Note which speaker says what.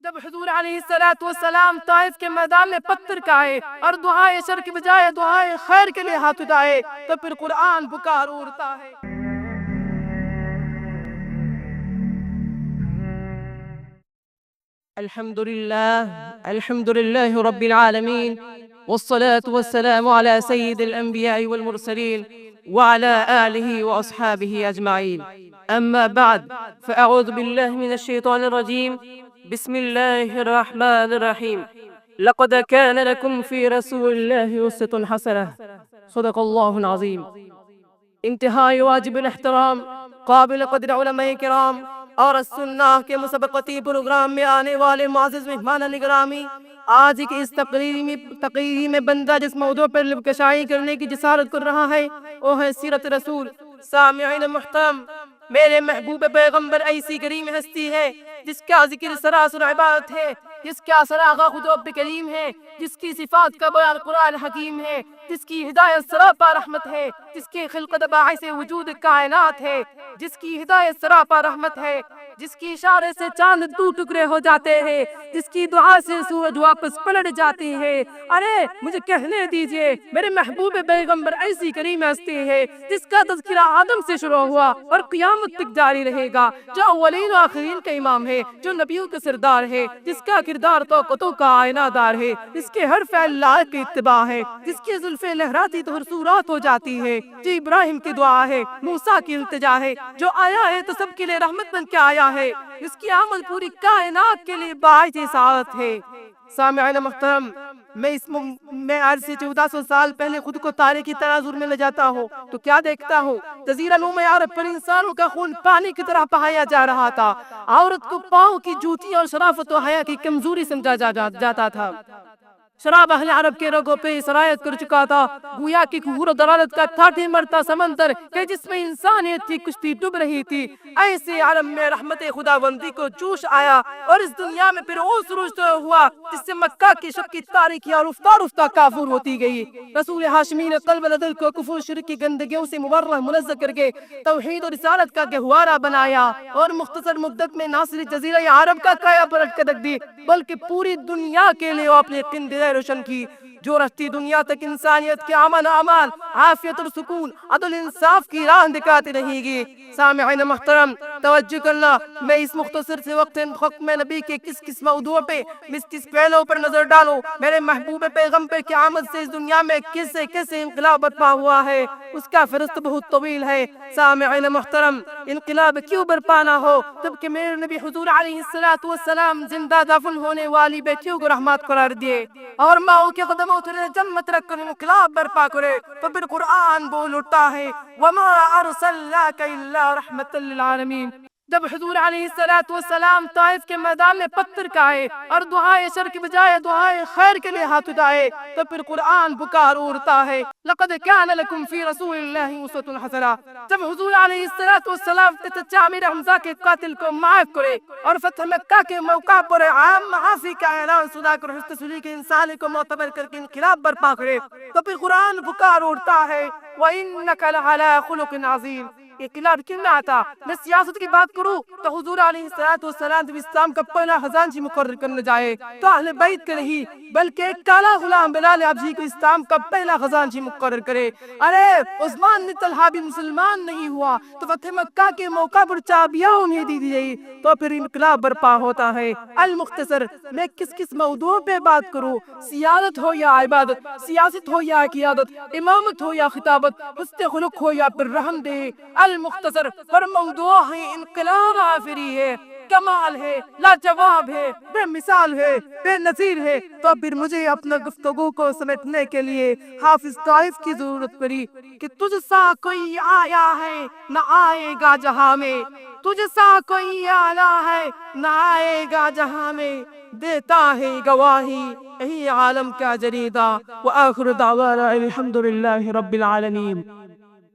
Speaker 1: جب حضور علیہ السلام طائف کے میدان میں پتھر کھائے اور دعائے شر کی بجائے دعائے خیر کے لیے ہاتھ اٹھائے تو پھر قرآن پکار اڑتا ہے۔ الحمد لله رب العالمين، والصلاة والسلام على سيد الأنبياء والمرسلين وعلى آله وأصحابه أجمعين. أما بعد، فأعوذ بالله من الشيطان الرجيم. بسم الله الرحمن الرحيم. لقد كان لكم في رسول الله أسوة حسنة. صدق الله العظيم. انتہائی واجب الاحترام قابل قدر علماء کرام اور السنہ کے مسابقتی پروگرام میں آنے والے معزز مہمان نگرامی، آج کی اس تقریر میں بندہ جس موضوع پر لب کشائی کرنے کی جسارت کر رہا ہے وہ ہے سیرت رسول۔ سامعین محترم، میرے محبوب پیغمبر ایسی کریم ہستی ہے جس کا ذکر سراسر عبادت ہے، جس کا سراغا خطب کریم ہے، جس کی صفات کا بیان قرآن حکیم ہے، جس کی ہدایت سراپا رحمت ہے، جس کی خلقت باعث وجود کائنات ہے، جس کی ہدایت سراپا رحمت ہے، جس کی اشارے سے چاند دو ٹکڑے ہو جاتے ہیں، جس کی دعا سے سورج واپس پلٹ جاتی ہے۔ ارے مجھے کہنے دیجئے، میرے محبوب پیغمبر ایسی کریم ہستی ہے جس کا تذکرہ آدم سے شروع ہوا اور قیامت تک جاری رہے گا، جو اولین و آخرین کا امام ہے، جو نبیوں کا سردار ہے، جس کا کردار توقتوں کا آئینہ دار ہے، جس کے ہر فعل لائق اتباع ہے، جس کی زلفیں لہراتی تو حرصورات ہو جاتی ہے، جو ابراہیم کی دعا ہے، موسیٰ کی التجا ہے، جو آیا ہے تو سب کے لیے رحمت بن کے آیا ہے، جس کی آمد پوری کائنات کے لیے باعث سعادت ہے۔ سامعین محترم، میں آج سے 1400 سال پہلے خود کو تاریخی تناظر میں لے جاتا ہوں تو کیا دیکھتا ہوں؟ جزیرہ نما عرب پر انسانوں کا خون پانی کی طرح بہایا جا رہا تھا، عورت کو پاؤں کی جوتی اور شرافت و حیا کی کمزوری سمجھا جاتا تھا۔ شراب اہل عرب کے رگوں پہ سرایت کر چکا تھا، گویا کی کفر و دلالت کا ٹھاٹھے مرتا سمندر کہ جس میں انسانیت کی کشتی ڈوب رہی تھی۔ ایسے عالم میں رحمت خداوندی کو جوش آیا اور اس دنیا میں پھر اوس روز ہوا جس سے مکہ کی شب کی تاریکی اور رفتہ کافور ہوتی گئی۔ رسول ہاشمی نے قلب دل کو کفر شرک کی گندگیوں سے مبرہ منزہ کر کے توحید اور رسالت کا گہوارہ بنایا اور مختصر مدت میں نہ صرف جزیرہ عرب کا کایا پلٹ کر رکھ دی بلکہ پوری دنیا کے لیے اپنے قندیل روشن کی، جو رہتی دنیا تک انسانیت کے امن امان، عافیت اور سکون، عدل انصاف کی راہ دکھاتی رہے گی۔ سامعین محترم، توجہ کرنا، میں اس مختصر سے وقت حکم نبی کے کس موضوع پہ کس پہلو پر نظر ڈالوں۔ میرے محبوب پیغمبر کی آمد سے اس دنیا میں کیسے انقلاب برپا ہوا ہے، اس کا فہرست بہت طویل ہے۔ سامعین محترم، انقلاب کیوں برپا نہ ہو جبکہ میرے نبی حضور علیہ السلام زندہ دفن ہونے والی بیٹیوں کو رحمت قرار دیے اور ماؤں کے قدموں تلے جنت رکھ کر انقلاب برپا کرے تو پھر قرآن بول اٹھتا ہے وَمَا أَرْسَلْنَاكَ إِلَّا رَحْمَةً لِّلْعَالَمِينَ۔ جب حضور علیہ السلام طائف کے میدان میں پتھر کھائے اور دعائے شر کی بجائے دعائے خیر کے لیے ہاتھ اٹھائے تو پھر قرآن پکار اڑتا ہے لقد كان لكم في رسول الله أسوة حسنة۔ جب حضور علیہ السلام چچا امیر حمزہ کے قاتل کو معاف کرے اور فتح مکہ کے موقع پر عام معافی کا اعلان سنا کر حسن سلوک انسانی کو معتبر کر کے انقلاب برپا کرے تو پھر قرآن پکار اڑتا ہے وَإِنَّكَ لَعَلَىٰ خُلُقٍ عَظِيمٍ۔ انقلاب کیوں نہ آتا؟ میں سیاست کی بات کروں تو حضور علیہ السلام جب اسلام کا پہلا خزانچی مقرر کرنے جائے تو اہل بیت کے نہیں بلکہ ایک کالا غلام بلال حبشی کو اسلام کا پہلا خزانچی مقرر کرے۔ ارے عثمان بن طلحہ بھی مسلمان نہیں ہوا تو فتح مکہ کے موقع پر چابیاں انہیں دی گئی تو پھر انقلاب برپا ہوتا ہے۔ المختصر، میں کس موضوع پہ بات کروں؟ سیادت ہو یا عبادت، سیاست ہو یا قیادت، امامت ہو یا خطابت، حسن خلق ہو یا پھر رحم دے، المختصر ہر موضوع ہے انقلاب آفری ہے، کمال ہے، لاجواب ہے، بے مثال ہے، بے نظیر ہے۔ تو پھر مجھے اپنا گفتگو کو سمیٹنے کے لیے حافظ طائف کی ضرورت پڑی کہ تجھ سا کوئی آیا ہے نہ آئے گا جہاں میں، تجھ سا کوئی آیا ہے نہ آئے گا جہاں میں، دیتا ہے گواہی یہی عالم کا جریدہ۔ وآخر دعوانا الحمد للہ رب العالمین۔